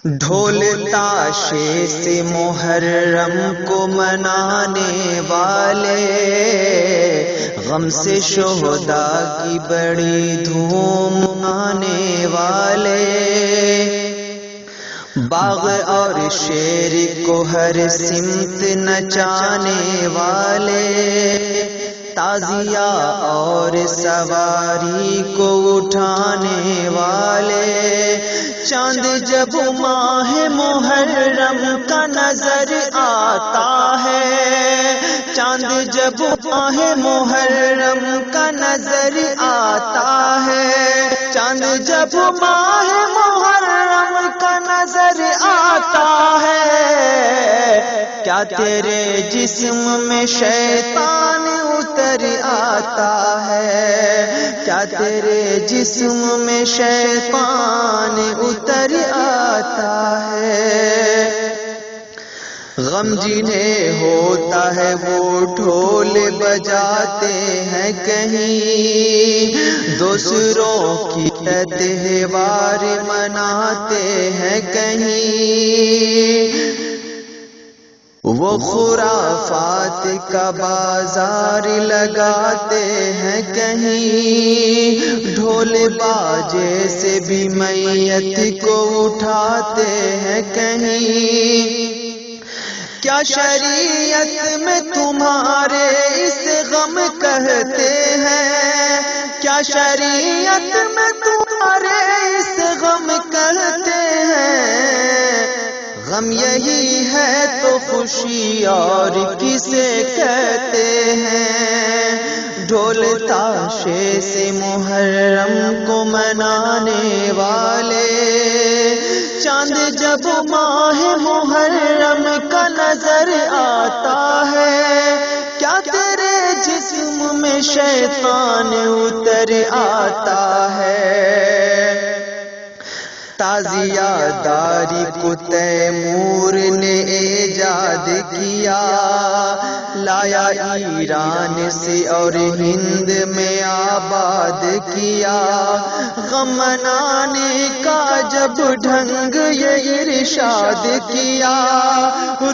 ڈھول تاشے سے محرم کو منانے والے، غم سے شہداء کی بڑی دھوم منانے والے، باغ اور شیر کو ہر سمت نچانے والے، تازیہ اور سواری کو اٹھانے والے، چاند جب ماہ محرم کا نظر آتا ہے، چاند جب ماہ محرم کا نظر آتا ہے، چاند جب ماہ محرم کا نظر آتا ہے، کیا تیرے جسم میں شیطان اتر آتا ہے، کیا تیرے جسم میں شیطان اتر آتا ہے۔ غم جنہیں ہوتا ہے وہ ڈھول بجاتے ہیں کہیں، دوسروں کی تہوار مناتے ہیں کہیں، وہ خرافات کا بازار لگاتے ہیں کہیں، ڈھول باجے سے بھی میت کو اٹھاتے ہیں کہیں، کیا شریعت میں تمہارے اس غم کہتے ہیں، کیا شریعت میں تمہارے اس غم کہتے ہیں، غم یہی ہے تو خوشی اور کسے کہتے ہیں، ڈھول تاشے سے محرم کو منانے والے، چاند جب ماہ محرم کا نظر آتا ہے، کیا تیرے جسم میں شیطان اتر آتا ہے۔ تازیہ داری کو تیمور نے ایجاد کیا، لایا ایران سے اور ہند میں آباد کیا، غم منانے کا جب ڈھنگ یہ ارشاد کیا،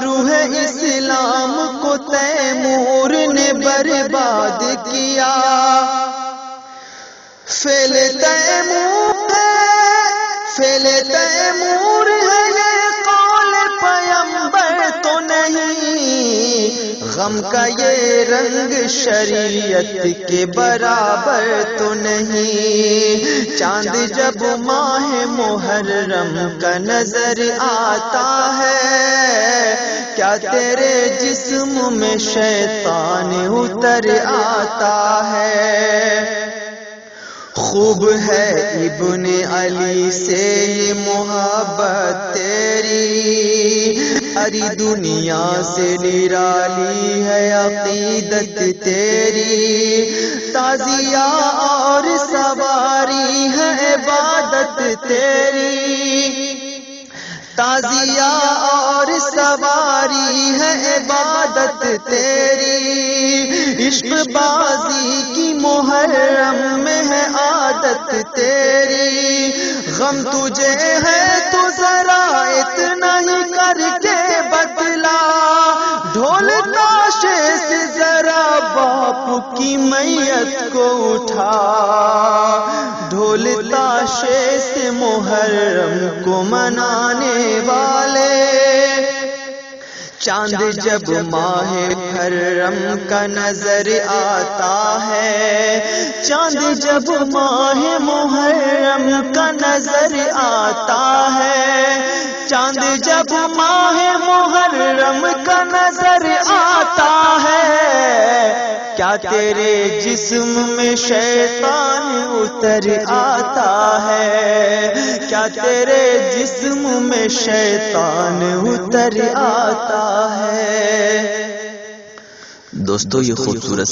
روح اسلام کو تیمور نے برباد کیا، فعل تیمور ہے یہ قول پیغمبر تو نہیں، غم کا یہ رنگ شریعت کے برابر تو نہیں، چاند جب ماہ محرم کا نظر آتا ہے، کیا تیرے جسم میں شیطان اتر آتا ہے۔ خوب ہے ابن علی سے یہ محبت تیری، اری دنیا سے نرالی ہے عقیدت تیری، تازیہ اور سواری ہے عبادت تیری، تازیہ اور سواری ہے عبادت تیری، عشق بازی کی محرم میں ہے عادت تیری، غم تجھے ہے تو ذرا اتنا ہی کر کے بتلا، ڈھول تاشے سے ذرا باپ کی میت کو اٹھا، ڈھول تاشے سے محرم کو منانے والے، چاند جب ماہ محرم کا نظر آتا ہے، چاند جب ماہ محرم کا نظر آتا ہے، چاند جب ماہ محرم کا نظر آتا ہے، کیا تیرے جسم میں شیطان اتر آتا ہے، کیا تیرے جسم میں شیطان اتر آتا ہے۔ دوستو یہ خوبصورت